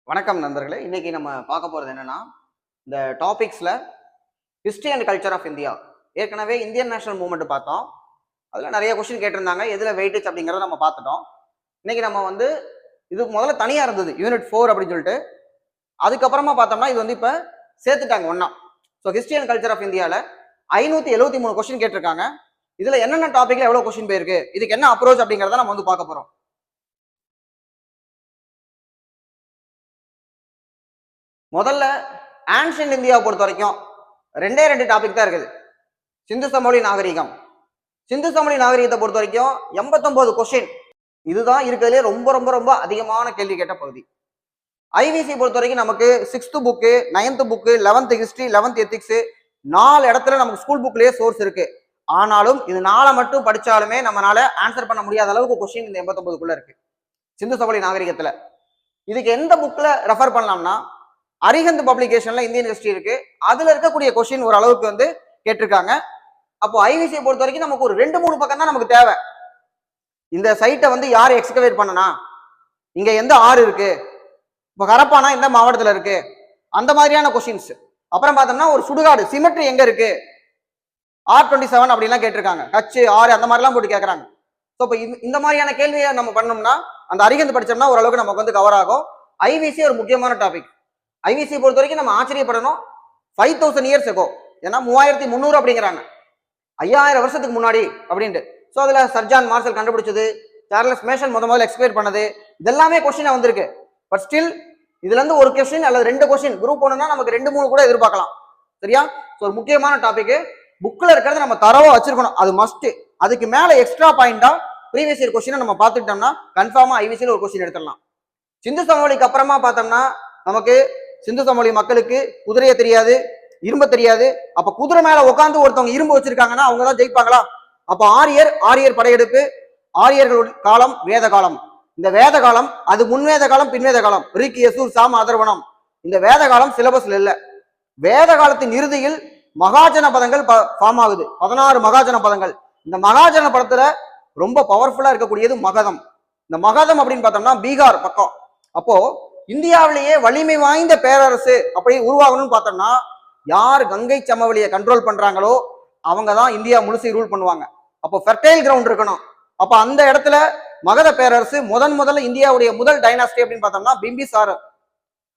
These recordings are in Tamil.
வணக்கம் நண்பர்களே. இன்னைக்கு நம்ம பார்க்க போறது என்னன்னா, இந்த டாபிக்ஸ்ல history and culture of India. ஏற்கனவே இந்தியன் நேஷனல் மூவ்மெண்ட் பார்த்தோம். அதுல நிறைய கொஸ்டின் கேட்டிருந்தாங்க. எதுல வெயிட்டேஜ் அப்படிங்கறத நம்ம பார்த்துட்டோம். இன்னைக்கு நம்ம இது முதல்ல தனியா இருந்தது யூனிட் 4 அப்படின்னு சொல்லிட்டு. அதுக்கப்புறமா பார்த்தோம்னா இது இப்ப சேர்த்துட்டாங்க ஒன்னா. So history and culture of இந்தியால 573 கொஸ்டின் கேட்டிருக்காங்க. இதுல என்னென்ன டாபிக்ல எவ்வளவு கொஸ்டின் போயிருக்கு, இதுக்கு என்ன அப்ரோச் அப்படிங்கறத நம்ம பார்க்க போறோம். முதல்ல ஆன்ஷியன்ட் இந்தியாவை பொறுத்த வரைக்கும் ரெண்டு டாபிக் தான் இருக்குது. சிந்து சமவெளி நாகரிகம். சிந்து சமவெளி நாகரிகத்தை பொறுத்த வரைக்கும் 89 கொஸ்டின். இதுதான் இருக்கிறதுலே ரொம்ப ரொம்ப ரொம்ப அதிகமான கேள்வி கேட்ட பகுதி. ஐவிசி பொறுத்த வரைக்கும் நமக்கு 6th book, 9th book, 11th history, 11th ethics, 4 இடத்துல நமக்கு ஸ்கூல் புக்லயே சோர்ஸ் இருக்கு. ஆனாலும் இது 4 மட்டும் படிச்சாலுமே நம்மளால ஆன்சர் பண்ண முடியாத அளவுக்கு கொஸ்டின் இந்த 89க்குள்ள இருக்கு சிந்து சமவெளி நாகரிகத்துல. இதுக்கு எந்த புக்ல ரெஃபர் பண்ணலாம்னா, அரிஹந்த் பப்ளிகேஷன்ல இந்தியன் ஹிஸ்டரி இருக்கு. அதுல இருக்கக்கூடிய கொஸ்டின் ஒரு அளவுக்கு கேட்டிருக்காங்க. அப்போ ஐவிசியை பொறுத்த வரைக்கும் நமக்கு ஒரு 2-3 பக்கம் தான் நமக்கு தேவை. இந்த சைட்டை யார் எக்ஸ்கவேட் பண்ணனா, இங்க எந்த ஆறு இருக்கு, இப்போ ஹரப்பானா எந்த மாவட்டத்துல இருக்கு, அந்த மாதிரியான கொஸ்டின்ஸ். அப்புறம் பார்த்தோம்னா ஒரு சுடுகாடு சிமெட்ரி எங்க இருக்கு, R27 அப்படின்லாம் கேட்டிருக்காங்க. கட்சி ஆறு அந்த மாதிரிலாம் போட்டு கேட்கறாங்க. ஸோ இப்போ இந்த மாதிரியான கேள்வியை நம்ம பண்ணோம்னா அந்த அரிஹந்த் படிச்சோம்னா ஓரளவுக்கு நமக்கு கவர் ஆகும். ஐவிசி ஒரு முக்கியமான டாபிக். ஐவிசி பொறுத்த வரைக்கும் நம்ம ஆச்சரியப்படணும். 5000 இயர்ஸ் எகோ, ஏன்னா 3300 அப்படிங்கிறாங்க, 5000 வருஷத்துக்கு முன்னாடி அப்படின்ட்டு. ஸோ அதுல சர்ஜான் மார்சல் கண்டுபிடிச்சது, சார்லஸ் மேஷன் முதல்ல எக்ஸ்பிளைன் பண்ணது, இதெல்லாமே கொஸ்டின் வந்திருக்கு. பட் ஸ்டில் இதுல இருந்து ஒரு கொஸ்டின் அல்லது 2 கொஸ்டின் குரூப் ஒன்றுனா நமக்கு 2-3 கூட எதிர்பார்க்கலாம். சரியா? ஸோ ஒரு முக்கியமான டாபிக். புக்ல இருக்கிறத நம்ம தரவா வச்சிருக்கணும், அது மஸ்ட். அதுக்கு மேல எக்ஸ்ட்ரா பாயிண்டா ப்ரீவியஸ் இயர் கொஸ்டினை நம்ம பார்த்துட்டோம்னா கன்ஃபார்மா ஐவிசியில் ஒரு கொஸ்டின் எடுத்துடலாம். சிந்து சமவெளிக்கு அப்புறமா பார்த்தோம்னா நமக்கு சிந்து சமவெளி மக்களுக்கு குதிரைய தெரியாது, இரும்பு தெரியாது. அப்ப குதிரை மேல உட்காந்து ஒருத்தவங்க இரும்பு வச்சிருக்காங்கன்னா அவங்க தான் ஜெயிப்பாங்களா? அப்ப ஆரியர் படையெடுப்பு, ஆரியர்கள் காலம், வேத காலம். இந்த வேத காலம் அது முன்வேத காலம், பின்வேத காலம், ரிக், யசூர், சாம, அதர்வனம். இந்த வேத காலம் சிலபஸ்ல இல்ல. வேத காலத்தின் இறுதியில் மகாஜன பதங்கள் ஃபார்ம் ஆகுது. 16 மகாஜன பதங்கள். இந்த மகாஜன பதத்துல ரொம்ப பவர்ஃபுல்லா இருக்கக்கூடியது மகதம். இந்த மகதம் அப்படின்னு பார்த்தோம்னா பீகார் பக்கம். அப்போ இந்தியாவிலேயே வலிமை வாய்ந்த பேரரசு அப்படி உருவாகணும்னு பார்த்தோம்னா யார் கங்கை சமவெளியை கண்ட்ரோல் பண்றாங்களோ அவங்க தான் இந்தியா முழுசு ரூல் பண்ணுவாங்க. அப்போ ஃபெர்டைல் கிரவுண்ட் இருக்கணும். அப்ப அந்த இடத்துல மகத பேரரசு முதல்ல இந்தியாவுடைய முதல் டைனாஸ்டி அப்படின்னு பார்த்தோம்னா பிம்பிசார்,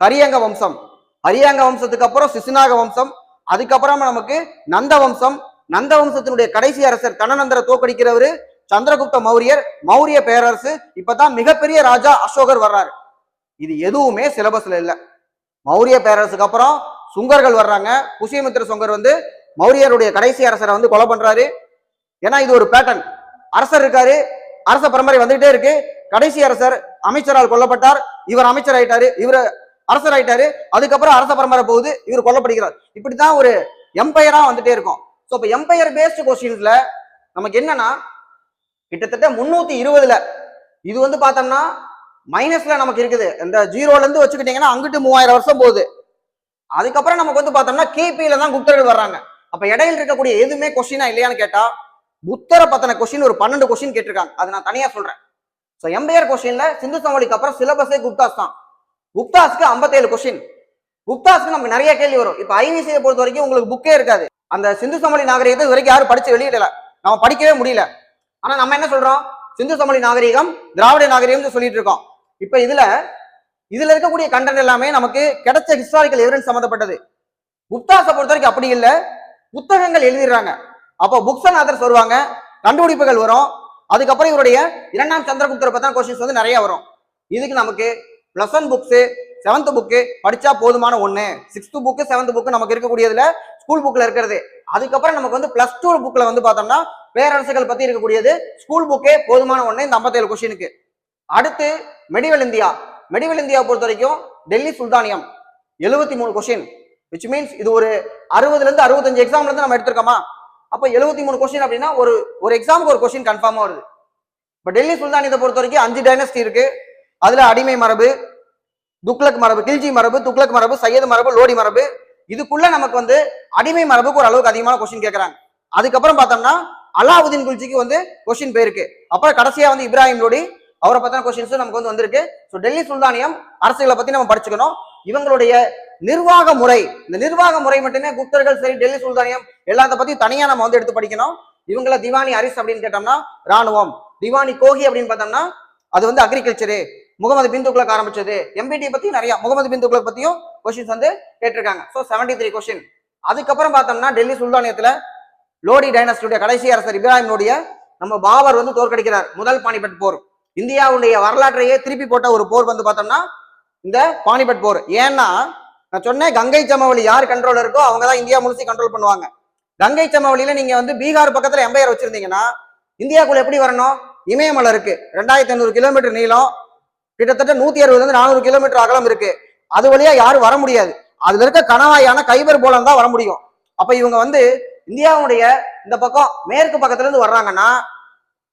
ஹரியங்க வம்சம். ஹரியங்க வம்சத்துக்கு அப்புறம் சிசுநாக வம்சம், அதுக்கப்புறமா நமக்கு நந்த வம்சம். நந்த வம்சத்தினுடைய கடைசி அரசர் கனநந்தரை தோக்கடிக்கிறவரு சந்திரகுப்த மௌரியர், மௌரிய பேரரசு. இப்பதான் மிகப்பெரிய ராஜா அசோகர் வர்றாரு. இது எதுவுமே சிலபஸ்ல இல்ல. மௌரிய பேரரசுக்கு அப்புறம் சுங்கர்கள் வர்றாங்க. புஷ்யமித்திர சுங்கர் மௌரியருடைய கடைசி அரசரை கொலை பண்றாரு. ஏன்னா இது ஒரு பேட்டர்ன். அரசர் இருக்காரு, அரச பரம்பரை வந்துகிட்டே இருக்கு. கடைசி அரசர் அமைச்சரால் கொல்லப்பட்டார், இவர் அமைச்சர் ஆயிட்டாரு, இவர் அரசர் ஆயிட்டாரு. அதுக்கப்புறம் அரச பரம்பரை போகுது, இவர் கொல்லப்படுகிறார். இப்படித்தான் ஒரு எம்பையரா வந்துட்டே இருக்கும். ஸோ இப்போ எம்பையர் பேஸ்ட் கொஸ்டின்ஸ்ல நமக்கு என்னன்னா கிட்டத்தட்ட 320ல இது பார்த்தோம்னா மைனஸ்ல நமக்கு இருக்குது. இந்த 0ல இருந்து வச்சுக்கிட்டீங்கன்னா அங்கிட்டு 3000 வருஷம் போகுது. அதுக்கப்புறம் நமக்கு பார்த்தோம்னா கிபியில தான் குப்தர்கள் வர்றாங்க. அப்ப இடையில இருக்கக்கூடிய எதுவுமே கொஸ்டினா இல்லையான்னு கேட்டா புத்தரை பத்தின கொஸ்டின் ஒரு 12 கொஸ்டின் கேட்டிருக்காங்க. அது நான் தனியா சொல்றேன். ஸோ எம்பையர் கொஸ்டின்ல சிந்து சமவெளிக்கு அப்புறம் சிலபஸே குப்தாஸ் தான். குப்தாஸ்க்கு 57 கொஸ்டின். குப்தாஸ்க்கு நமக்கு நிறைய கேள்வி வரும். இப்ப ஐவிசியை பொறுத்த வரைக்கும் உங்களுக்கு புக்கே இருக்காது. அந்த சிந்து சமவெளி நாகரிகத்தை இது வரைக்கும் யாரும் படிச்சு வெளியிடல, நம்ம படிக்கவே முடியல. ஆனா நம்ம என்ன சொல்றோம், சிந்து சமவெளி நாகரிகம் திராவிட நாகரிகம் சொல்லிட்டு இருக்கோம். இப்ப இதுல இருக்கக்கூடிய கண்டென்ட் எல்லாமே நமக்கு கிடைச்ச ஹிஸ்டாரிக்கல் எவிடன்ஸ் சம்பந்தப்பட்டது. குப்தாஸை பொறுத்த வரைக்கும் அப்படி இல்லை, புத்தகங்கள் எழுதிடுறாங்க. அப்போ புக்ஸ் அண்ட் ஆதர்ஸ் வருவாங்க, கண்டுபிடிப்புகள் வரும். அதுக்கப்புறம் இவருடைய 2ஆம் சந்திரகுப்தரை பத்தின கொஸ்டின்ஸ் நிறைய வரும். இதுக்கு நமக்கு +1 புக்ஸ், 7th புக்கு படிச்சா போதுமான ஒண்ணு. 6th புக்கு 7th புக்கு நமக்கு இருக்கக்கூடியதுல ஸ்கூல் புக்ல இருக்கிறது. அதுக்கப்புறம் நமக்கு +2 புக்ல பார்த்தோம்னா பேரரசுகள் பத்தி இருக்கக்கூடியது ஸ்கூல் புக்கே போதுமான ஒண்ணு இந்த 57 கொஸ்டினுக்கு. அடுத்து மெடிவல் இந்தியா. மெடிவல் இந்தியா பொறுத்த வரைக்கும் டெல்லி சுல்தானியம் 73 கொஸ்டின். விச் மீன்ஸ் இது ஒரு 60ல இருந்து 65 எக்ஸாம்ல இருந்து நம்ம எடுத்திருக்கோமா. அப்ப 73 கொஸ்டின் அப்படின்னா ஒரு எக்ஸாமுக்கு ஒரு கொஸ்டின் கன்ஃபார்மா வருது. இப்ப டெல்லி சுல்தானியத்தை பொறுத்த வரைக்கும் 5 டைனஸ்டி இருக்கு. அதுல அடிமை மரபு, துக்ளக் மரபு, கில்ஜி மரபு, துக்ளக் மரபு, சையது மரபு, லோடி மரபு. இதுக்குள்ள நமக்கு அடிமை மரபுக்கு ஒரு அளவுக்கு அதிகமான கொஸ்டின் கேட்கறாங்க. அதுக்கப்புறம் பார்த்தோம்னா அலாவுதீன் குல்ஜிக்கு கொஸ்டின் போயிருக்கு. அப்புறம் கடைசியா இப்ராஹிம் லோடி, அவரை பத்தின கொஸ்டின்ஸ் நமக்கு வந்து வந்திருக்கு. ஸோ டெல்லி சுல்தானியம் அரசுகளை பத்தி நம்ம படிச்சுக்கணும். இவங்களுடைய நிர்வாக முறை, இந்த நிர்வாக முறை மட்டுமே குப்தர்கள் சரி டெல்லி சுல்தானியம் எல்லாத்த பத்தி தனியா நம்ம வந்து எடுத்து படிக்கணும். இவங்கள திவானி அரிஸ் அப்படின்னு கேட்டோம்னா ராணுவம், திவானி கோகி அப்படின்னு பார்த்தோம்னா அது வந்து அக்ரிகல்ச்சரு, முகமது பின் துக்ளக் ஆரம்பிச்சது. எம்பிடி பத்தி நிறைய முகமது பின் துக்ளக் பத்தியும் கொஸ்டின்ஸ் வந்து கேட்டிருக்காங்க. So 73 question. அதுக்கப்புறம் பார்த்தோம்னா டெல்லி சுல்தானியத்துல லோடி டைனஸ்டியுடைய கடைசி அரசர் இப்ராஹிம் லோடிய நம்ம பாபர் வந்து தோற்கடிக்கிறார். முதல் பானிபட் போர், இந்தியாவுடைய வரலாற்றையே திருப்பி போட்ட ஒரு போர் வந்து பார்த்தோம்னா இந்த பானிபட் போர். ஏன்னா நான் சொன்னேன், கங்கை சமவெளி யார் கண்ட்ரோல் இருக்கோ அவங்க தான் இந்தியா முழுசி கண்ட்ரோல் பண்ணுவாங்க. கங்கை சமவெளியில நீங்க வந்து பீகார் பக்கத்துல எம்பையர் வச்சிருந்தீங்கன்னா இந்தியாக்குள்ள எப்படி வரணும்? இமயமலை இருக்கு, 2500 கிலோமீட்டர் நீளம், கிட்டத்தட்ட 160 400 கிலோமீட்டர் அகலம் இருக்கு. அது வழியா யாரும் வர முடியாது. அதுல இருக்க கணவாயான கைபர் போலம் தான் வர முடியும். அப்ப இவங்க வந்து இந்தியாவுடைய இந்த பக்கம் மேற்கு பக்கத்துல இருந்து வர்றாங்கன்னா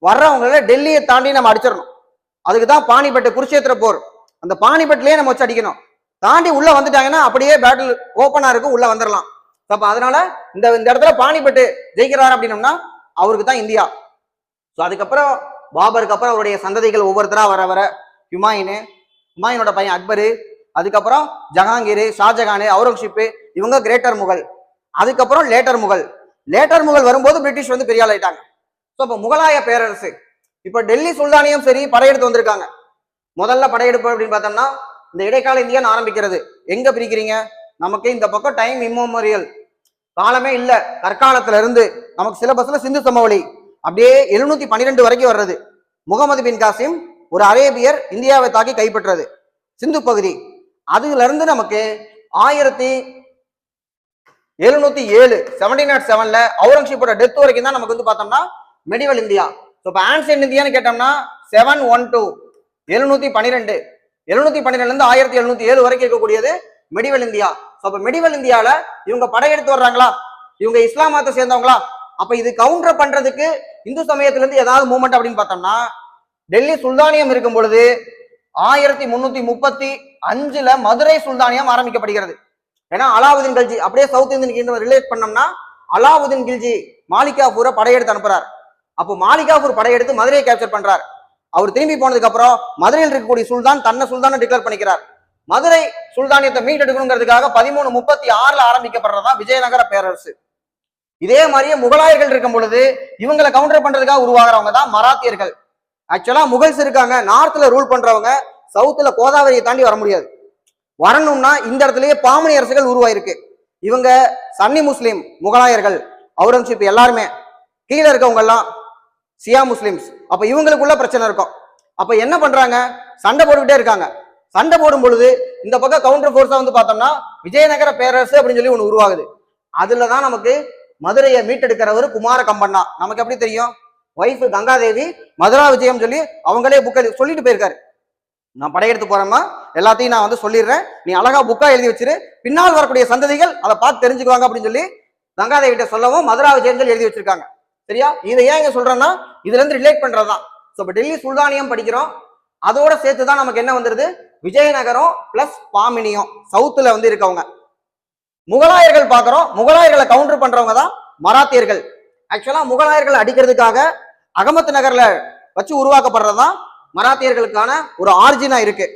வர்றவங்கள டெல்லியை தாண்டி நம்ம அடிச்சிடணும். அதுக்குதான் பானிபட் குருஷேத்திர போர். அந்த பானிபட்லயே நம்ம வச்சு அடிக்கணும். தாண்டி உள்ள வந்துட்டாங்கன்னா அப்படியே பேட்டில் ஓப்பனா இருக்கும், உள்ள வந்துடலாம். அப்ப அதனால இந்த இடத்துல பானிபட் ஜெயிக்கிறாரு அப்படின்னம்னா அவருக்கு தான் இந்தியா. ஸோ அதுக்கப்புறம் பாபருக்கு அப்புறம் அவருடைய சந்ததிகள் ஒவ்வொருத்தரா வர வர ஹுமாயூனோட பையன் அக்பரு, அதுக்கப்புறம் ஜஹாங்கீர், ஷாஜகான், அவுரங்கசீப், இவங்க கிரேட்டர் முகல். அதுக்கப்புறம் லேட்டர் முகல் வரும்போது பிரிட்டிஷ் வந்து பெரிய ஆள் ஆயிட்டாங்க. ஸோ இப்போ முகலாய பேரரசு, இப்போ டெல்லி சுல்தானியம் சரி படையெடுத்து வந்திருக்காங்க. முதல்ல படையெடுப்பு அப்படின்னு பார்த்தோம்னா இந்த இடைக்கால இந்தியான்னு ஆரம்பிக்கிறது. எங்க பிரிக்கிறீங்க? நமக்கு இந்த பக்கம் டைம் இம்மோமரியல் காலமே இல்ல, கற்காலத்துல இருந்து நமக்கு சிலபஸ்ல சிந்து சமவெளி அப்படியே 712 வரைக்கும் வர்றது. முகமது பின் காசிம் ஒரு அரேபியர் இந்தியாவை தாக்கி கைப்பற்றது சிந்து பகுதி. அதுல இருந்து நமக்கு 1707 1707 அவுரங்கசீப்போட டெத் வரைக்கும் தான் நமக்கு வந்து பார்த்தோம்னா மெடிவல் இந்தியா. இப்போ ஆன்சியன்ட் இந்தியான்னு கேட்டோம்னா 712 712 712 இருந்து 1707 வரைக்கும் இருக்கக்கூடியது மெடிவல் இந்தியா. அப்ப மெடிவல் இந்தியால இவங்க படையெடுத்து வர்றாங்களா? இவங்க இஸ்லாம் மதத்தை சேர்ந்தவங்களா? அப்ப இது கவுண்டர் பண்றதுக்கு இந்து சமயத்துல இருந்து ஏதாவது மூவ்மெண்ட் அப்படின்னு பார்த்தோம்னா டெல்லி சுல்தானியம் இருக்கும் பொழுது 1335 மதுரை சுல்தானியம் ஆரம்பிக்கப்படுகிறது. ஏன்னா அலாவுதீன் கல்ஜி அப்படியே சவுத் இந்தியன் கிங்டம் ரிலேட் பண்ணோம்னா அலாவுதீன் கில்ஜி மாலிகாபூரை படையெடுத்து அனுப்புறார். அப்போ மாலிகாபூர் படையெடுத்து மதுரையை கேப்சர் பண்றார். அவர் திரும்பி போனதுக்கு அப்புறம் மதுரையில் இருக்கக்கூடிய சுல்தான் தன்னை சுல்தானை டிக்ளேர் பண்ணிக்கிறார். மதுரை சுல்தானியத்தை மீட்டெடுக்கணுங்கிறதுக்காக 1336 ஆரம்பிக்கப்படுறதா விஜயநகர பேரரசு. இதே மாதிரியே முகலாயர்கள் இருக்கும் பொழுது இவங்களை கவுண்டர் பண்றதுக்காக உருவாகிறவங்க தான் மராத்தியர்கள். ஆக்சுவலா முகல்ஸ் இருக்காங்க, நார்த்ல ரூல் பண்றவங்க சவுத்துல கோதாவரியை தாண்டி வர முடியாது. வரணும்னா இந்த இடத்துலயே பாமணி அரசுகள் உருவாயிருக்கு. இவங்க சன்னி முஸ்லீம் முகலாயர்கள், அவுரங்கசீப் எல்லாருமே, கீழே இருக்கவங்க எல்லாம் சியா முஸ்லிம்ஸ். அப்ப இவங்களுக்குள்ள பிரச்சனை இருக்கும். அப்ப என்ன பண்றாங்க? சண்டை போட்டுக்கிட்டே இருக்காங்க. சண்டை போடும் பொழுது இந்த பக்கம் கவுண்டர் போர்ஸா வந்து பார்த்தோம்னா விஜயநகர பேரரசு அப்படின்னு சொல்லி ஒண்ணு உருவாகுது. அதுலதான் நமக்கு மதுரையை மீட்டெடுக்கிறவர் குமார கம்பண்ணா. நமக்கு எப்படி தெரியும்? ஒய்ஃப் கங்காதேவி மதுரா விஜயம் சொல்லி அவங்களே புக்கை சொல்லிட்டு போயிருக்காரு. நான் படையெடுத்து போறேம்மா, எல்லாத்தையும் நான் வந்து சொல்லிடுறேன், நீ அழகா புக்கா எழுதி வச்சிரு, பின்னால் வரக்கூடிய சந்ததிகள் அதை பார்த்து தெரிஞ்சுக்குவாங்க அப்படின்னு சொல்லி கங்காதேவி கிட்ட சொல்லவும் மதுரா விஜயங்கள் எழுதி வச்சிருக்காங்க. சரியா? இதை ஏன் இங்க சொல்றேன்னா இதுல இருந்து ரிலேட் பண்றதுதான். இப்ப டெல்லி சுல்தானியம் படிக்கிறோம், அதோட சேர்த்துதான் நமக்கு என்ன வந்துருது? விஜயநகரம் பிளஸ் பாமினியம் சவுத்துல வந்து இருக்கவங்க. முகலாயர்கள் பாக்குறோம், முகலாயர்களை கவுண்டர் பண்றவங்க தான் மராத்தியர்கள். ஆக்சுவலா முகலாயர்களை அடிக்கிறதுக்காக அகமத் நகர்ல வச்சு உருவாக்கப்படுறதுதான் மராத்தியர்களுக்கான ஒரு ஆர்ஜினா இருக்கு.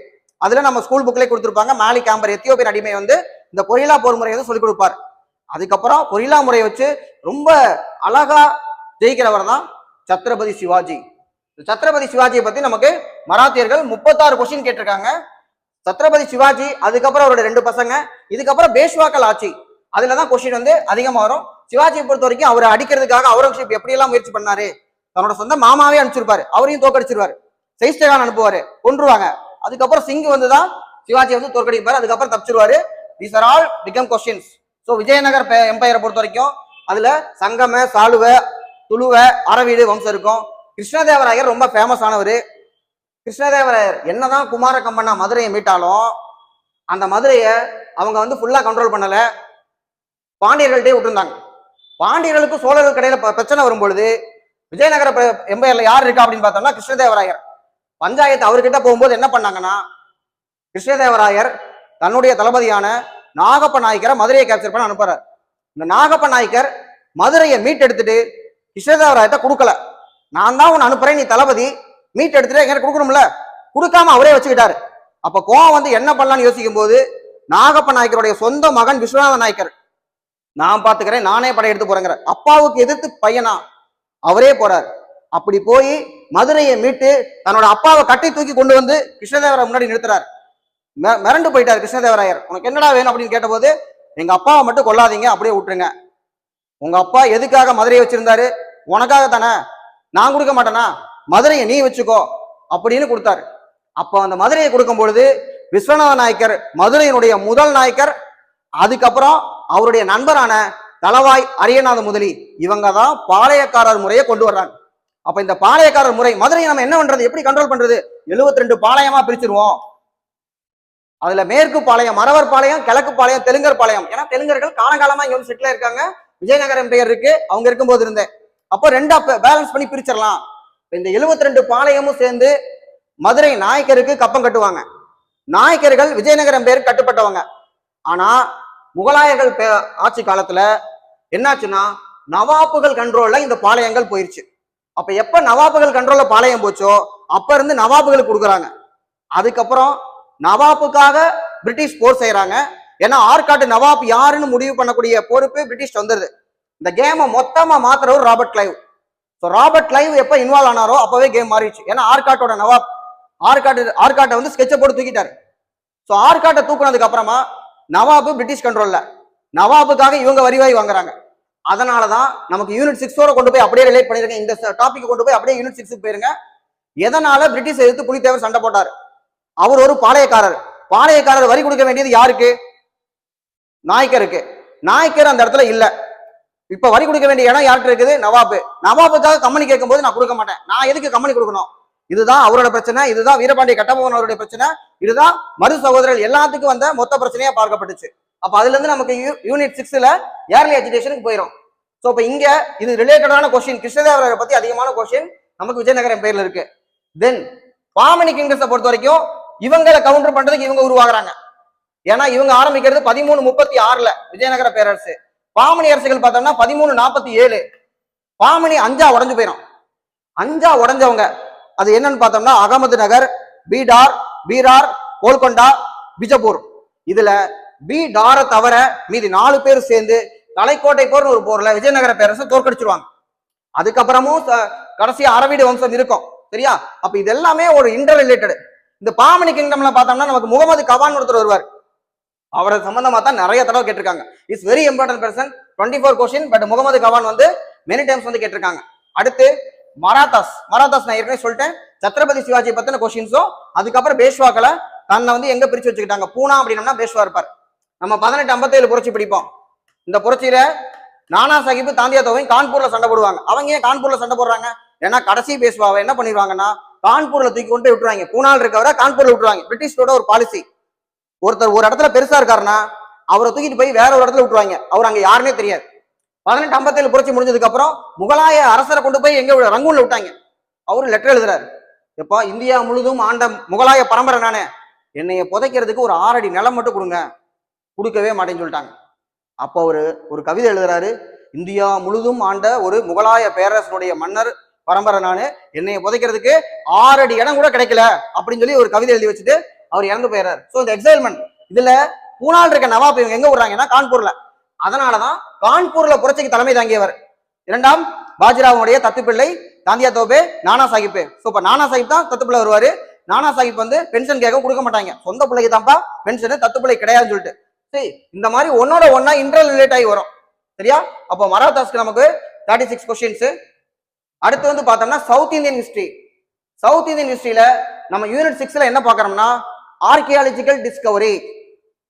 அதுல நம்ம ஸ்கூல் புக்லேயே கொடுத்துருப்பாங்க. மாலிக் ஆம்பர் எத்தியோப்பியன் அடிமை வந்து இந்த கொரில்லா போர் முறையை வந்து சொல்லிக் கொடுப்பார். அதுக்கப்புறம் கொரில்லா முறையை வச்சு ரொம்ப அழகா ஜெயிக்கிறவர் தான் சத்ரபதி சிவாஜி. சத்ரபதி சிவாஜியை பத்தி நமக்கு மராத்தியர்கள் 36 கொஸ்டின் கேட்டிருக்காங்க. சத்ரபதி சிவாஜி, அதுக்கப்புறம் அவரோட 2 பசங்க, இதுக்கப்புறம் பேஷ்வாக்கள் ஆட்சி, அதுலதான் கொஸ்டின் வந்து அதிகமா வரும். சிவாஜியை பொறுத்த வரைக்கும் அவரை அடிக்கிறதுக்காக அவுரங்கசீப் எப்படி எல்லாம் முயற்சி பண்ணாரு. தன்னோட சொந்த மாமாவே அனுப்பிச்சிருப்பாரு, அவரையும் தோக்கடிச்சிருவாரு. சைஸ்டகான் அனுப்புவாரு, கொன்றுவாங்க. அதுக்கப்புறம் சிங் வந்துதான் சிவாஜி வந்து தோற்கடிப்பாரு, அதுக்கப்புறம் தப்பிச்சிருவாரு. These are all become questions. So Vijayanagar எம்பையரை பொறுத்த வரைக்கும் அதுல சங்கம, சாளுவ, துளுவ, அரவீடு வம்சம் இருக்கும். கிருஷ்ணதேவராயர் ரொம்ப ஃபேமஸ் ஆனவர். கிருஷ்ணதேவராயர் என்னதான் குமார கம்பண்ணா மதுரையை மீட்டாலும் அந்த மதுரையை அவங்க வந்து ஃபுல்லா கண்ட்ரோல் பண்ணல, பாண்டியர்கள்ட்டே விட்டுருந்தாங்க. பாண்டியர்களுக்கும் சோழர்களுக்கு இடையில பிரச்சனை வரும்பொழுது விஜயநகர எம்பையர்ல யார் இருக்கா அப்படின்னு பார்த்தோம்னா கிருஷ்ணதேவராயர். பஞ்சாயத்து அவர்கிட்ட போகும்போது என்ன பண்ணாங்கன்னா கிருஷ்ணதேவராயர் தன்னுடைய தளபதியான நாகப்ப நாயக்கரை மதுரையை கேப்சர் பண்ண அனுப்புறார். இந்த நாகப்ப நாயக்கர் மதுரையை மீட்டெடுத்துட்டு கிருஷ்ணதேவராயத்தை கொடுக்கல. நான் தான் உன்னை அனுப்புறேன், நீ தளபதி, மீட் எடுத்துட்டு எங்க கொடுக்கணும்ல, கொடுக்காம அவரே வச்சுக்கிட்டாரு. அப்ப கோவம் வந்து என்ன பண்ணலாம்னு யோசிக்கும் போது நாகப்ப நாயக்கருடைய சொந்த மகன் விஸ்வநாத நாயக்கர், நான் பாத்துக்கிறேன், நானே படையெடுத்து போறேங்கிற, அப்பாவுக்கு எதிர்த்து பையனா அவரே போறாரு. அப்படி போய் மதுரையை மீட்டு தன்னோட அப்பாவை கட்டி தூக்கி கொண்டு வந்து கிருஷ்ணதேவராய முன்னாடி நிறுத்துறாரு. மிரண்டு போயிட்டாரு கிருஷ்ணதேவராயர். உனக்கு என்னடா வேணும் அப்படின்னு கேட்டபோது, எங்க அப்பாவை மட்டும் கொல்லாதீங்க, அப்படியே விட்டுருங்க. உங்க அப்பா எதுக்காக மதுரையை வச்சிருந்தாரு? உனக்காக தானே, நான் கொடுக்க மாட்டேனா, மதுரையை நீ வச்சுக்கோ அப்படின்னு கொடுத்தாரு. அப்போ அந்த மதுரையை கொடுக்கும் பொழுது விஸ்வநாத நாயக்கர் மதுரையினுடைய முதல் நாயக்கர். அதுக்கப்புறம் அவருடைய நண்பரான தளவாய் அரியநாத முதலி, இவங்க தான் பாளையக்காரர் முறையை கொண்டு வர்றாங்க. அப்ப இந்த பாளையக்காரர் முறை, மதுரையை நம்ம என்ன பண்றது, எப்படி கண்ட்ரோல் பண்றது? 72 பாளையமா பிரிச்சிருவோம். அதுல மேற்கு பாளையம் மறவர் பாளையம், கிழக்கு பாளையம் தெலுங்கர் பாளையம். ஏன்னா தெலுங்கர்கள் காலங்காலமா இங்க வந்து செட்டில் இருக்காங்க, விஜயநகரம் பெயர் இருக்கு, அவங்க இருக்கும்போது இருந்தேன். அப்போ ரெண்டா பேலன்ஸ் பண்ணி பிரிச்சிடலாம். இந்த 72 பாளையமும் சேர்ந்து மதுரை நாயக்கருக்கு கப்பம் கட்டுவாங்க. நாயக்கர்கள் விஜயநகரம் பேருக்கு கட்டுப்பட்டவங்க. ஆனா முகலாயர்கள் ஆட்சி காலத்துல என்னாச்சுன்னா நவாப்புகள் கண்ட்ரோல்ல இந்த பாளையங்கள் போயிருச்சு. அப்ப எப்ப நவாப்புகள் கண்ட்ரோல்ல பாளையம் போச்சோ அப்ப இருந்து நவாப்புகளுக்கு கொடுக்குறாங்க. அதுக்கப்புறம் நவாப்புக்காக பிரிட்டிஷ் போர் செய்யறாங்க. ஏன்னா ஆற்காட்டு நவாப் யாருன்னு முடிவு பண்ணக்கூடிய பொறுப்பு பிரிட்டிஷ் வந்துருது. இந்த கேமை மொத்தமா மாத்துறவர் ராபர்ட் கிளைவ். ராபர்ட் கிளைவ் எப்ப இன்வால்வ் ஆனாரோ அப்பவே கேம் மாறிடுச்சு. ஏன்னா ஆற்காட்டோட நவாப் ஆற்காட்டை வந்து ஸ்கெட்சை போட்டு தூக்கிட்டாரு. ஸோ ஆற்காட்டை தூக்குனதுக்கு அப்புறமா நவாபு பிரிட்டிஷ் கண்ட்ரோல்ல, நவாபுக்காக இவங்க வரிவாய் வாங்குறாங்க. அதனாலதான் நமக்கு யூனிட் 6ஓட கொண்டு போய் அப்படியே ரிலேட் பண்ணிருக்கேன். இந்த டாபிக் கொண்டு போய் அப்படியே யூனிட் 6க்கு போயிருங்க. எதனால பிரிட்டிஷ் எதிர்த்து புலித்தேவர் சண்டை போட்டார்? அவர் ஒரு பாளையக்காரர். பாளையக்காரர் வரி கொடுக்க வேண்டியது யாருக்கு? நாயக்கருக்கு. நாயக்கர் அந்த இடத்துல இல்ல. இப்ப வரி கொடுக்க வேண்டிய இடம் யாருக்கு இருக்குது? நவாபு. நவாபுக்காக கம்பெனி கேட்கும் போது நான் கொடுக்க மாட்டேன், நான் எதுக்கு கம்பெனி கொடுக்கணும்? இதுதான் அவரோட பிரச்சனை, இதுதான் வீரபாண்டிய கட்டபொம்மன் அவருடைய பிரச்சனை, இதுதான் மரு சகோதரர்கள் எல்லாத்துக்கும் வந்த மொத்த பிரச்சனையா பார்க்கப்பட்டுச்சு. அப்ப அதுல இருந்து நமக்கு யூனிட் 6ல ஏர்லி எஜுகேஷனுக்கு போயிடும். சோ இப்ப இங்க இது ரிலேட்டடான கொஸ்டின், கிருஷ்ணதேவராயரை பத்தி அதிகமான கொஸ்டின் நமக்கு விஜயநகரம் பேர்ல இருக்கு. தென் பாமணி கிங்டம்ஸை பொறுத்த வரைக்கும் இவங்களை கவுண்டர் பண்றதுக்கு இவங்க உருவாக்குறாங்க. ஏன்னா இவங்க ஆரம்பிக்கிறது 1336ல விஜயநகர பேரரசு. பாமணி அரசுகள் பார்த்தோம்னா 1347. பாமணி 5ஆ உடஞ்சு போயிடும். 5ஆ உடஞ்சவங்க அது என்னன்னு பார்த்தோம்னா அகமது நகர், பீடார், கோல்கொண்டா, பிஜப்பூர். இதுல பீடாரை தவிர மீதி 4 பேர் சேர்ந்து தலைக்கோட்டை போர்னு ஒரு போர்ல விஜயநகர பேரரசை தோற்கடிச்சிருவாங்க. அதுக்கப்புறமும் கடைசி அரவிடு வம்சம் இருக்கும். சரியா? அப்ப இது எல்லாமே ஒரு இன்டர் ரிலேட்டட். இந்த பாமணி கிங்டம்ல பார்த்தோம்னா நமக்கு முகமது கவான் ஒருத்தர் வருவார். அவரை சம்பந்தமா தான் நிறைய தடவை கேட்டிருக்காங்க. It's very important person. 24 question. But Mahmud Gawan வந்து மெனி டைம்ஸ் வந்து கேட்டிருக்காங்க. அடுத்து மராத்தாஸ் நான் ஏற்கனவே சொல்லிட்டேன். சத்ரபதி சிவாஜி பத்தின கொஸ்டின்ஸும், அதுக்கப்புறம் பேஷ்வாக்களை தன்னை வந்து எங்க பிரிச்சு வச்சுக்கிட்டாங்க. பூனா அப்படின்னா பேஷ்வா இருப்பார். நம்ம 1857 புரட்சி பிடிப்போம். இந்த புரட்சியில நானா சாஹிப் தாந்தியா தோவையும் கான்பூர்ல சண்டை போடுவாங்க. அவங்க ஏன் கான்பூர்ல சண்டை போடுறாங்க? ஏன்னா கடைசி பேஷ்வாவை என்ன பண்ணிடுவாங்கன்னா கான்பூர்ல தூக்கி கொண்டு போய் விட்டுருவாங்க. பூனால் இருக்கவரை கான்பூர்ல விட்டுருவாங்க. பிரிட்டிஷோட ஒரு பாலிசி. ஒருத்தர் ஒரு இடத்துல பெருசா இருக்காருன்னா அவரை தூக்கிட்டு போய் வேற ஒரு இடத்துல விட்டுருவாங்க. அவர் அங்க யாருன்னே தெரியாது. 1857 புரட்சி முடிஞ்சதுக்கு அப்புறம் முகலாய அரசரை கொண்டு போய் எங்க ரங்கூன்ல விட்டாங்க. அவரு லெட்டர் எழுதுறாரு, எப்பா இந்தியா முழுதும் ஆண்ட முகலாய பரம்பரை நானே, என்னைய புதைக்கிறதுக்கு ஒரு 6 அடி நிலம் மட்டும் கொடுங்க. கொடுக்கவே மாட்டேன்னு சொல்லிட்டாங்க. அப்போ ஒரு கவிதை எழுதுறாரு, இந்தியா முழுதும் ஆண்ட ஒரு முகலாய பேரரசனுடைய மன்னர் பரம்பரை நானு, என்னைய புதைக்கிறதுக்கு 6 அடி இடம் கூட கிடைக்கல அப்படின்னு சொல்லி ஒரு கவிதை எழுதி வச்சுட்டு அவர் இறந்து போயிடுறாரு. ஸோ இந்த எக்ஸைல்மெண்ட் இதுல பூனால் இருக்க நவாப் இவங்க எங்க விடுறாங்கன்னா கான்பூர்ல. அதனாலதான் கான்பூர்ல புரட்சிக்கு தலைமை தாங்கியவர் 2ஆம் பாஜிராவுடைய தத்துப்பிள்ளை தாந்தியா தோபே, நானா சாஹிப். ஸோ இப்ப நானா சாஹிப் தான் தத்துப்பிள்ளை வருவாரு. நானா சாஹிப் வந்து பென்ஷன் கேட்க கொடுக்க மாட்டாங்க. சொந்த பிள்ளைக்கு தான்ப்பா பென்ஷன், தத்துப்பிள்ளை கிடையாதுன்னு சொல்லிட்டு. சரி, இந்த மாதிரி ஒன்னோட ஒன்னா இன்டர் ரிலேட் ஆகி வரும். சரியா? அப்போ மராத்தாஸ்க்கு நமக்கு 36 கொஸ்டின்ஸ். அடுத்து வந்து பார்த்தோம்னா south Indian history. South Indian ஹிஸ்டரியில நம்ம யூனிட் 6ல என்ன பார்க்கறோம்னா ஆர்கியாலஜிக்கல் டிஸ்கவரி,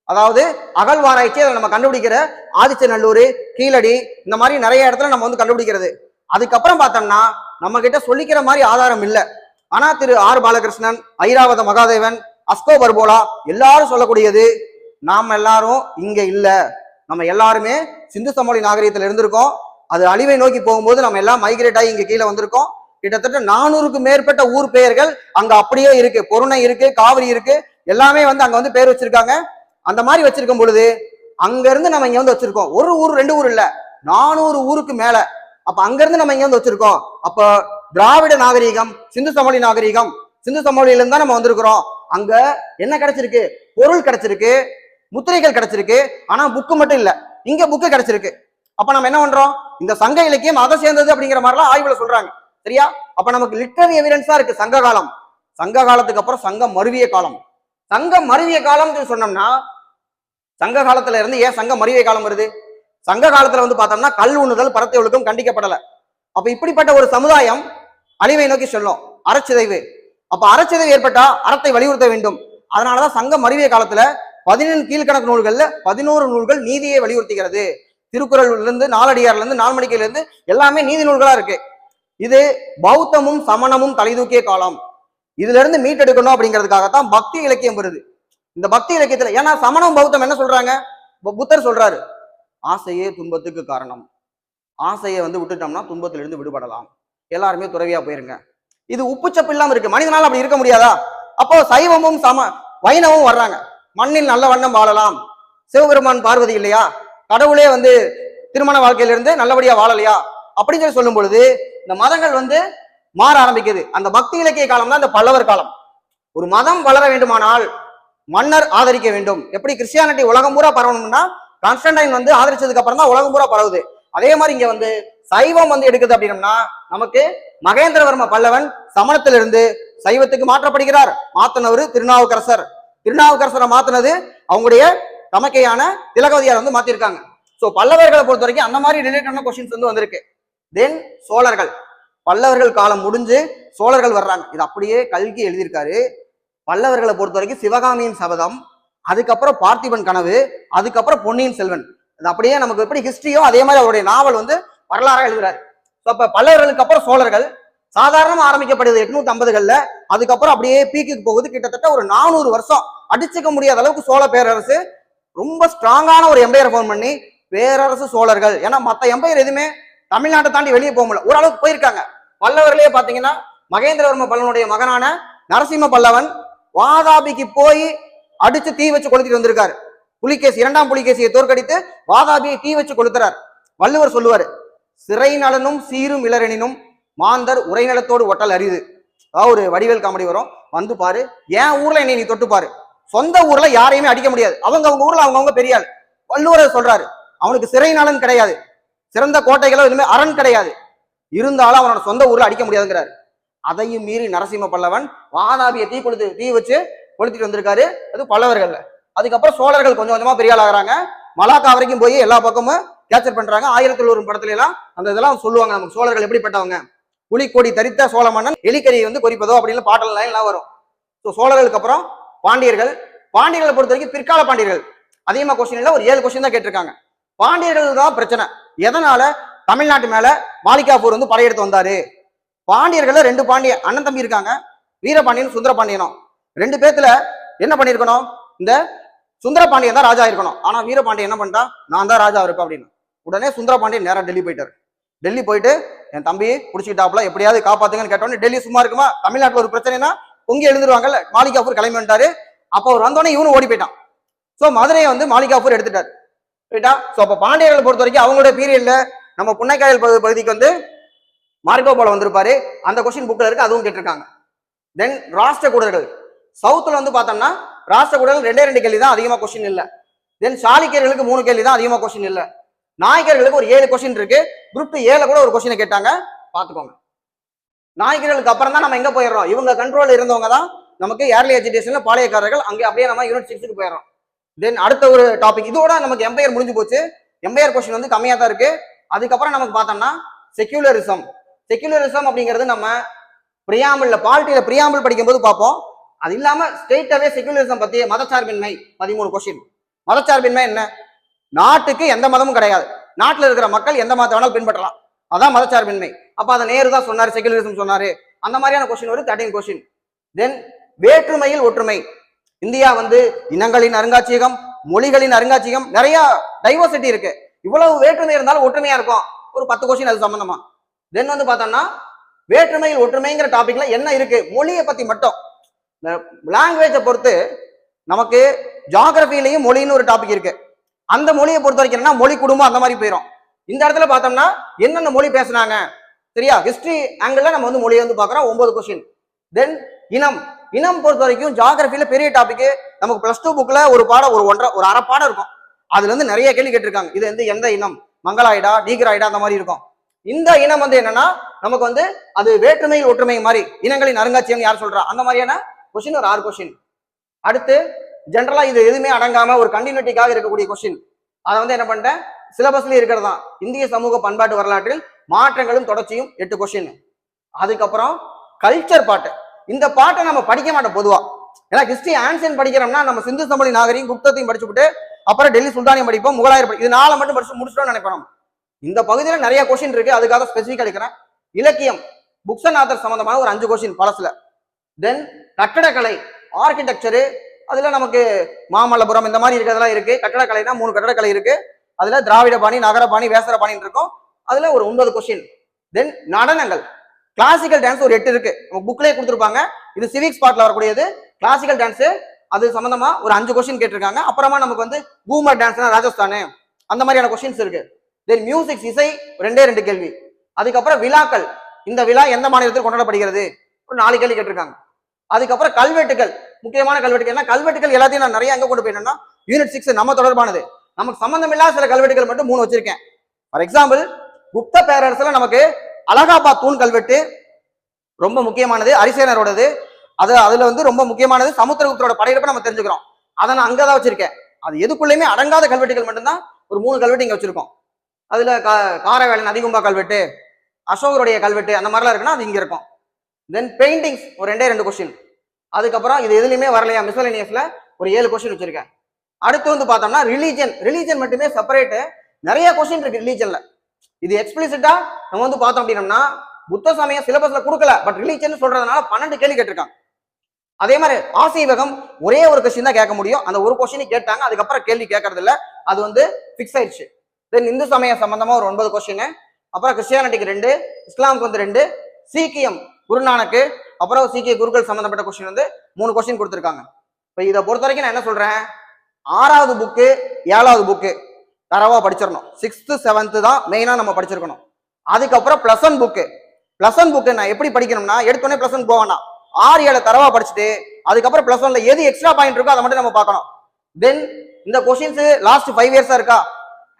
அதாவது அகழ்வாராய்ச்சி. அதை நம்ம கண்டுபிடிக்கிற ஆதிச்சநல்லூர், கீழடி, இந்த மாதிரி நிறைய இடத்துல நம்ம வந்து கண்டுபிடிக்கிறது. அதுக்கப்புறம் பார்த்தோம்னா நம்ம கிட்ட சொல்லிக்கிற மாதிரி ஆதாரம் இல்லை. ஆனா திரு R Balakrishnan, Airavata Mahadevan, Asko Parpola எல்லாரும் சொல்லக்கூடியது நாம எல்லாரும் இங்க இல்ல, நம்ம எல்லாருமே சிந்து சமவெளி நாகரிகத்தில் இருந்திருக்கோம். அது அழிவை நோக்கி போகும்போது நம்ம எல்லாம் மைக்ரேட் ஆகி இங்க கீழே வந்திருக்கோம். கிட்டத்தட்ட 400க்கும் மேற்பட்ட ஊர் பெயர்கள் அங்க அப்படியே இருக்கு. பொருணை இருக்கு, காவிரி இருக்கு, எல்லாமே வந்து அங்க வந்து பேர் வச்சிருக்காங்க. அந்த மாதிரி வச்சிருக்கும் பொழுது அங்க இருந்து நம்ம இங்க வந்து வச்சிருக்கோம். ஒரு ஊர் 2 ஊர் இல்ல, 400 ஊருக்கு மேல. அப்ப அங்க இருந்து நம்ம இங்க வந்து வச்சிருக்கோம். அப்ப திராவிட நாகரீகம், சிந்து சமவெளி நாகரீகம், சிந்து சமவெளியிலிருந்து தான் நம்ம வந்திருக்கிறோம். அங்க என்ன கிடைச்சிருக்கு? பொருள் கிடைச்சிருக்கு, முத்திரைகள் கிடைச்சிருக்கு, ஆனா புக்கு மட்டும் இல்ல. இங்க புக்கு கிடைச்சிருக்கு. அப்ப நம்ம என்ன பண்றோம்? இந்த சங்க இலக்கியம் அதை சேர்ந்தது அப்படிங்கிற மாதிரிலாம் ஆய்வுல சொல்றாங்க. சரியா? அப்ப நமக்கு லிட்டரரி எவிடன்ஸா இருக்கு சங்க காலம். சங்க காலத்துக்கு அப்புறம் சங்கம் மருவிய காலம். சங்கம் மருவிய காலம் சொன்னோம்னா, சங்க காலத்துல இருந்து ஏன் சங்கம் மருவிய காலம் வருது? சங்க காலத்துல வந்து பார்த்தோம்னா கல் உண்ணுதல், பரத்தை ஒழுக்கம் கண்டிக்கப்படல. அப்ப இப்படிப்பட்ட ஒரு சமுதாயம் அழிவை நோக்கி செல்லும். அறச்சிதைவு. அப்ப அறச்சிதைவு ஏற்பட்டா அறத்தை வலியுறுத்த வேண்டும். அதனாலதான் சங்கம் மருவிய காலத்துல 17 கீழ்கணக்கு நூல்கள்ல 11 நூல்கள் நீதியை வலியுறுத்துகிறது. திருக்குறள்ல இருந்து, நாலடியார்ல இருந்து, நான்மணிக்கையில இருந்து எல்லாமே நீதி நூல்களா இருக்கு. இது பௌத்தமும் சமணமும் தலைதூக்கிய காலம். இதுல இருந்து மீட்டெடுக்கணும் அப்படிங்கிறதுக்காகத்தான் பக்தி இலக்கியம் வருது. இந்த பக்தி இலக்கியத்துல ஏன்னா சமணம் பௌத்தம் என்ன சொல்றாங்க? புத்தர் சொல்றாரு, ஆசையே துன்பத்துக்கு காரணம். ஆசையை வந்து விட்டுட்டோம்னா துன்பத்திலிருந்து விடுபடலாம். எல்லாருமே துறவியா போயிருங்க. இது உப்புச்சப்பு இல்லாம இருக்கு. மனிதனால அப்படி இருக்க முடியாதா? அப்போ சைவமும் வைணவமும் வர்றாங்க. மண்ணில் நல்ல வண்ணம் வாழலாம். சிவபெருமான் பார்வதி இல்லையா? கடவுளே வந்து திருமண வாழ்க்கையிலிருந்து நல்லபடியா வாழலையா அப்படின்னு சொல்லி சொல்லும் பொழுது இந்த மதங்கள் வந்து மாற ஆரம்பிக்குது. அந்த பக்தி இலக்கிய காலம் தான் இந்த பல்லவர் காலம். ஒரு மதம் வளர வேண்டுமானால் மன்னர் ஆதரிக்க வேண்டும். எப்படி கிறிஸ்டியானிட்டி உலகம் பூரா பரவணும்னா கான்ஸ்டன்டைன் வந்து ஆதரிச்சதுக்கு அப்புறம் தான் உலகம் பூரா பரவுது. அதே மாதிரி இங்க வந்து சைவம் வந்து எடுக்குது அப்படின்னம்னா நமக்கு மகேந்திரவர்ம பல்லவன் சமணத்திலிருந்து சைவத்துக்கு மாற்றப்படுகிறார். மாத்தினவர் திருநாவுக்கரசர். திருநாவுக்கரசரை மாத்தினது அவங்களுடைய தமக்கையான திலகவதியார் வந்து மாத்திருக்காங்க. சோ பல்லவர்களை பொறுத்த வரைக்கும் அந்த மாதிரி ரிலேட்டடான கொஸ்டின்ஸ் வந்து வந்திருக்கு. தென் சோழர்கள். பல்லவர்கள் காலம் முடிஞ்சு சோழர்கள் வர்றாங்க. இது அப்படியே கல்கி எழுதியிருக்காரு. பல்லவர்களை பொறுத்த வரைக்கும் சிவகாமியின் சபதம், அதுக்கப்புறம் பார்த்திபன் கனவு, அதுக்கப்புறம் பொன்னியின் செல்வன். அது அப்படியே நமக்கு எப்படி ஹிஸ்டரியோ அதே மாதிரி அவருடைய நாவல் வந்து வரலாறாக எழுதுறாரு. அப்ப பல்லவர்களுக்கு அப்புறம் சோழர்கள் சாதாரணமா ஆரம்பிக்கப்படுது 850கள்ல. அதுக்கப்புறம் அப்படியே பீக்குக்கு போகுது. கிட்டத்தட்ட ஒரு 400 வருஷம் அடிச்சுக்க முடியாத அளவுக்கு சோழ பேரரசு ரொம்ப ஸ்ட்ராங்கான ஒரு எம்பையர் ஃபார்ம் பண்ணி பேரரசு சோழர்கள். ஏன்னா மத்த எம்பையர் எதுவுமே தமிழ்நாட்டை தாண்டி வெளியே போக முடியல. ஓரளவுக்கு போயிருக்காங்க. பல்லவர்களே பாத்தீங்கன்னா மகேந்திரவர்ம பல்லவனுடைய மகனான நரசிம்ம பல்லவன் வாதாபிக்கு போய் அடிச்சு தீ வச்சு கொளுத்திட்டு வந்திருக்காரு. புலிகேசி, 2ஆம் புலிகேசியை தோற்கடித்து வாதாபியை தீ வச்சு கொளுத்துறார். வள்ளுவர் சொல்லுவாரு, சிறை நலனும் சீரும் இளரெனினும் மாந்தர் உரைநலத்தோடு ஒட்டல் அரிது. அதாவது ஒரு வடிவேல் காமெடி வரும், வந்து பாரு என் ஊர்ல என்னை நீ தொட்டு பாரு, சொந்த ஊர்ல யாரையுமே அடிக்க முடியாது, அவங்க ஊர்ல அவங்கவுங்க பெரிய ஆள். வள்ளுவர் சொல்றாரு, அவனுக்கு சிறை நலன் கிடையாது, சிறந்த கோட்டைகளோ எதுவுமே அரண் கிடையாது, இருந்தாலும் அவனோட சொந்த ஊர்ல அடிக்க முடியாதுங்கிறாரு. அதையும் மீறி நரசிம்ம பல்லவன் வாதாபியை தீ வச்சு கொளுத்திட்டு வந்திருக்காரு. அது பல்லவர்கள்ல. அதுக்கப்புறம் சோழர்கள் கொஞ்சம் கொஞ்சமா பெரிய ஆள் ஆகிறாங்க. மலாக்கா வரைக்கும் போய் எல்லா பக்கமும் கேப்சர் பண்றாங்க. 1001 படத்துல எல்லாம் அந்த இதெல்லாம் சொல்லுவாங்க நமக்கு சோழர்கள் எப்படிப்பட்டவங்க. புலிக்கொடி தரித்த சோழ மன்னன் எலிக்கறி வந்து கொறிப்பதோ அப்படின்னு பாட்டல் எல்லாம் வரும். சோழர்களுக்கு அப்புறம் பாண்டியர்கள். பாண்டியர்களை பொறுத்த வரைக்கும் பிற்கால பாண்டியர்கள் அதிகமா கொஸ்டின் இல்ல, ஒரு 7 கொஸ்டின் தான் கேட்டிருக்காங்க. பாண்டியர்கள் தான் பிரச்சனை. எதனால தமிழ்நாட்டு மேல மாளிகாப்பூர் வந்து படையெடுத்து வந்தாரு? பாண்டியர்கள்ல 2 பாண்டிய அண்ணன் தம்பி இருக்காங்க, வீரபாண்டியனும் சுந்தரபாண்டியனும். 2 பேத்துல என்ன பண்ணிருக்கணும்? இந்த சுந்தரபாண்டியன் தான் ராஜா இருக்கணும். ஆனா வீரபாண்டியன் என்ன பண்ணிட்டா, நான் தான் ராஜா இருப்பேன் அப்படின்னு. உடனே சுந்தரபாண்டியன் நேரம் டெல்லி போயிட்டாரு. டெல்லி போயிட்டு என் தம்பி புடிச்சுக்கிட்டாப்ல, எப்படியாவது காப்பாத்துங்கன்னு கேட்டோன்னே டெல்லி சும்மா இருக்குமா? தமிழ்நாட்டுல ஒரு பிரச்சனைனா பொங்கி எழுந்துருவாங்கல்ல. மாளிகாப்பூர் கிளம்பி வந்துட்டாரு. அப்ப அவர் வந்தோடனே இவனும் ஓடி போயிட்டான். சோ மதுரையை வந்து மாளிகாப்பூர் எடுத்துட்டாரு. ரைட்டா? சோ அப்ப பாண்டியர்களை பொறுத்த வரைக்கும் அவங்களுடைய பீரியட்ல நம்ம புன்னைக்காயல் பகுதிக்கு வந்து மார்க்கோ போல வந்திருப்பாரு. அந்த கொஸ்டின் புக்ல இருக்கு, அதுவும் கேட்டிருக்காங்க. தென் ராஷ்டிரகூடர்கள். சவுத்துல வந்து பார்த்தோம்னா ராஷ்டிரகூடர்கள் 2 கேள்வி தான், அதிகமா கொஸ்டின் இல்ல. தென் சாளுக்கியர்களுக்கு 3 கேள்வி தான், அதிகமா கொஸ்டின் இல்ல. நாயக்கர்களுக்கு ஒரு 7 கொஸ்டின் இருக்கு. குரூப் 7 கூட ஒரு கொஸ்டினை கேட்டாங்க, பாத்துக்கோங்க. நாயக்கர்களுக்கு அப்புறம் தான் நம்ம எங்க போயிடுறோம், இவங்க கண்ட்ரோல் இருந்தவங்க தான் நமக்கு ஏர்லி எஜுகேஷன்ல பாளையக்காரர்கள். அங்கே அப்படியே நம்ம யூனிட் 6க்கு போயிடுறோம். தென் அடுத்த ஒரு டாபிக், இதோட நமக்கு எம்பையர் முடிஞ்சு போச்சு. எம்பையர் கொஸ்டின் வந்து கம்மியா தான் இருக்கு. அதுக்கப்புறம் நமக்கு பார்த்தோம்னா செக்யூலரிசம். செக்யூலரிசம் அப்படிங்கிறது நம்ம பிரியாம்பிள்ல பாலிட்டியில பிரியாம்பிள் படிக்கும் போது பார்ப்போம். அது இல்லாம ஸ்ட்ரெயிட்டாவே செக்யூலரிசம் பத்தி மதச்சார்பின்மை 13 கொஸ்டின். மதச்சார்பின்மை என்ன? நாட்டுக்கு எந்த மதமும் கிடையாது, நாட்டுல இருக்கிற மக்கள் எந்த மதத்தை வேணாலும் பின்பற்றலாம், அதான் மதச்சார்பின்மை. அப்ப அதை நேரு தான் சொன்னாரு, செக்யூலரிசம் சொன்னாரு. அந்த மாதிரியான கொஸ்டின் ஒரு 13 கொஸ்டின். தென் வேற்றுமையில் ஒற்றுமை. இந்தியா வந்து இனங்களின் அருங்காட்சியகம், மொழிகளின் அருங்காட்சியகம், நிறைய டைவர்சிட்டி இருக்கு. இவ்வளவு வேற்றுமை இருந்தாலும் ஒற்றுமையா இருக்கும், ஒரு 10 கொஸ்டின் அது சம்பந்தமா. தென் வந்து பார்த்தோம்னா வேற்றுமையில் ஒற்றுமைங்கிற டாபிக்ல என்ன இருக்கு, மொழியை பத்தி மட்டும். லாங்குவேஜை பொறுத்து நமக்கு ஜியோகிரபிலையும் மொழின்னு ஒரு டாபிக் இருக்கு. அந்த மொழியை பொறுத்த வரைக்கும் மொழி குடும்பம் அந்த மாதிரி போயிடும். இந்த இடத்துல பார்த்தோம்னா என்னென்ன மொழி பேசுனாங்க, சரியா? ஹிஸ்டரி ஆங்கிள் நம்ம வந்து மொழியை வந்து பாக்குறோம் 9 கொஸ்டின். தென் இனம். இனம் பொறுத்த வரைக்கும் ஜியாகிரபில பெரிய டாபிக். நமக்கு பிளஸ் 2 புக்ல ஒரு பாடம் ஒரு அரை பாடம் இருக்கும். அதுல இருந்து நிறைய கேள்வி கேட்டிருக்காங்க. இது வந்து எந்த இனம், மங்களாய்டா, நீக்ராய்டா, அந்த மாதிரி இருக்கும். இந்த இனம் வந்து என்னன்னா நமக்கு வந்து அது வேற்றுமை ஒற்றுமை மாதிரி இனங்களின் அருங்காட்சியம் யார் சொல்றா, அந்த மாதிரியான கொஸ்டின் ஒரு 6 கொஸ்டின். அடுத்து ஜென்ரலா இது எதுவுமே அடங்காம ஒரு கண்டினியூட்டிக்காக இருக்கக்கூடிய கொஸ்டின். அதை வந்து என்ன பண்ணிட்டேன், சிலபஸ்ல இருக்கிறதா இந்திய சமூக பண்பாட்டு வரலாற்றில் மாற்றங்களும் தொடர்ச்சியும் 8 கொஸ்டின். அதுக்கப்புறம் கல்ச்சர் பாட்டு. இந்த பாட்டை நம்ம படிக்க மாட்டோம் பொதுவா. ஏன்னா ஹிஸ்டரி ஆன்சன் படிக்கிறோம்னா நம்ம சிந்து சமவெளி நாகரிகம் குப்தத்தையும் படிச்சுட்டு அப்புறம் டெல்லி சுல்தானியம் படிப்போம், முகலாயர் இது 4 மட்டும் படிச்சு முடிச்சிட்டோம்னு நினைப்போம். இந்த பகுதியில நிறைய கொஸ்டின் இருக்கு, அதுக்காக ஸ்பெசிபிக்கா எடுக்கிறேன். இலக்கியம், புக்ஸ் அண்ட் ஆத்தர் சம்பந்தமான ஒரு 5 கொஸ்டின் பழசுல. தென் கட்டடக்கலை, ஆர்கிடெக்சரு, அதுல நமக்கு மாமல்லபுரம் இந்த மாதிரி இருக்கிறதெல்லாம் இருக்கு. கட்டடக்கலைனா 3 கட்டடக்கலை இருக்கு. அதுல திராவிட பாணி, நகரபாணி, வேசர பாணின்னு இருக்கும். அதுல ஒரு 9 கொஸ்டின். தென் நடனங்கள், கிளாசிக்கல் டான்ஸ் ஒரு 8 இருக்கு, புக்லயே கொடுத்துருப்பாங்க. இது சிவிக்ஸ் பார்ட்ல வரக்கூடியது. கிளாசிக்கல் டான்ஸ் அது சம்பந்தமா ஒரு 5 கொஸ்டின் கேட்டிருக்காங்க. அப்புறமா நமக்கு வந்து கூமர் டான்ஸ்னா ராஜஸ்தானு, அந்த மாதிரியான கொஸ்டின்ஸ் இருக்கு. தென் மியூசிக், இசை 2 கேள்வி. அதுக்கப்புறம் விழாக்கள், இந்த விழா எந்த மாநிலத்தில் கொண்டாடப்படுகிறது, ஒரு 4 கேள்வி கேட்டிருக்காங்க. அதுக்கப்புறம் கல்வெட்டுகள், முக்கியமான கல்வெட்டுகள். கல்வெட்டுகள் எல்லாத்தையும் நான் நிறைய எங்க கொண்டு போயிட்டேன்னா யூனிட் 6 நம்ம தொடர்பானது. நமக்கு சம்பந்தம் இல்லாத சில கல்வெட்டுகள் மட்டும் 3 வச்சிருக்கேன். ஃபார் எக்ஸாம்பிள், குப்த பேரரசுல நமக்கு அலகாபாத் தூண் கல்வெட்டு ரொம்ப முக்கியமானது, அரிசேனரோடது. அதுல வந்து ரொம்ப முக்கியமானது சமுத்திரகுப்தரோட படையெடுப்பு நம்ம தெரிஞ்சுக்கிறோம். அதை நான் அங்கதான் வச்சிருக்கேன். அது எதுக்குள்ளயுமே அடங்காத கல்வெட்டுகள் மட்டும்தான் ஒரு 3 கல்வெட்டு இங்க வச்சிருக்கோம். அதுல காரவேலன் அதிகும்பா கல்வெட்டு, அசோகருடைய கல்வெட்டு, அந்த மாதிரிலாம் இருக்குன்னா அது இங்க இருக்கும். தென் பெயிண்டிங்ஸ் ஒரு 2 கொஸ்டின். அதுக்கப்புறம் இது எதுலையுமே வரலையா மிஸ்சலேனியஸ்ல ஒரு 7 கொஸ்டின் வச்சிருக்கேன். அடுத்து வந்து பார்த்தோம்னா ரிலீஜன் மட்டுமே செப்பரேட் நிறைய கொஸ்டின் இருக்கு ரிலீஜன்ல. இது எக்ஸ்பிளிசிட்டா நம்ம வந்து பார்த்தோம் அப்படின்னா புத்த சமயம் சிலபஸ்ல கொடுக்கல, பட் ரிலீஜன் சொல்றதுனால 12 கேள்வி கேட்டிருக்காங்க. அதே மாதிரி ஆசீவகம் ஒரே ஒரு கொஸ்டின் தான் கேட்க முடியும். அந்த ஒரு கொஸ்டின் கேட்டாங்க, அதுக்கப்புறம் கேள்வி கேட்கறது இல்ல, அது வந்து பிக்ஸ் ஆயிடுச்சு. தென் இந்து சமயம் சம்பந்தமா ஒரு 9 கொஸ்டின். அப்புறம் கிறிஸ்டியானிட்டிக்கு 2, இஸ்லாமுக்கு வந்து 2, சீக்கியம் குருநானக்கு, அப்புறம் சீக்கிய குருக்கள் சம்பந்தப்பட்ட கொஸ்டின் வந்து 3 கொஸ்டின் கொடுத்துருக்காங்க. இப்போ இதை பொறுத்த வரைக்கும் நான் என்ன சொல்றேன், 6வது புக்கு 7வது புக்கு தரவா படிச்சிடணும். 6th 7th தான் மெயினா நம்ம படிச்சிருக்கணும். அதுக்கப்புறம் பிளஸ் ஒன் புக்கு நான் எப்படி படிக்கணும்னா எடுத்தோடனே பிளஸ் ஒன் போவேன்னா 6-7 தரவா படிச்சுட்டு அதுக்கப்புறம் பிளஸ் ஒன்ல எது எக்ஸ்ட்ரா பாயிண்ட் இருக்கோ அதை மட்டும் நம்ம பார்க்கணும். தென் இந்த கொஸ்டின்ஸ் லாஸ்ட் 5 இயர்ஸா இருக்கா,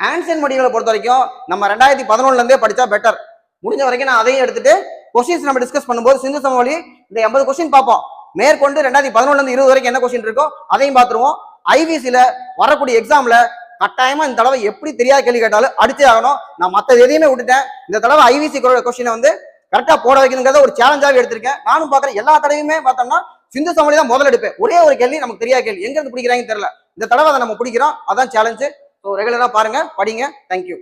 ஆன்சன் மொழிகளை பொறுத்த வரைக்கும் நம்ம 2011ல இருந்தே படிச்சா பெட்டர். முடிஞ்ச வரைக்கும் நான் அதையும் எடுத்துட்டு கொஸ்டின்ஸ் நம்ம டிஸ்கஸ் பண்ணும்போது சிந்து சமவெளி இந்த 80 கொஸ்டின் பார்ப்போம். மேற்கொண்டு 2011ல இருந்து 20 வரைக்கும் என்ன கொஸ்டின் இருக்கோ அதையும் பார்த்துருவோம். ஐவிசில வரக்கூடிய எக்ஸாம்ல கட்டாயமா இந்த தடவை எப்படி தெரியாத கேள்வி கேட்டாலும் அடிச்சே ஆகணும். நான் மற்ற எதையுமே விட்டுட்டேன். இந்த தடவை ஐவிசி கொஸ்டினை வந்து கரெக்டா போட வைக்கணுங்கிறத ஒரு சேலஞ்சாவே எடுத்திருக்கேன். நானும் பாக்குறேன் எல்லா தடவையுமே பார்த்தோம்னா சிந்து சமவெளி தான் முதல்ல எடுப்பேன். ஒரே ஒரு கேள்வி நமக்கு தெரியாத கேள்வி எங்க இருந்து பிடிக்கிறாங்கன்னு தெரியல. இந்த தடவை அதை நம்ம பிடிக்கிறோம், அதான் சேலஞ்சு. ஸோ ரெகுலரா பாருங்க, படிங்க. தேங்க்யூ.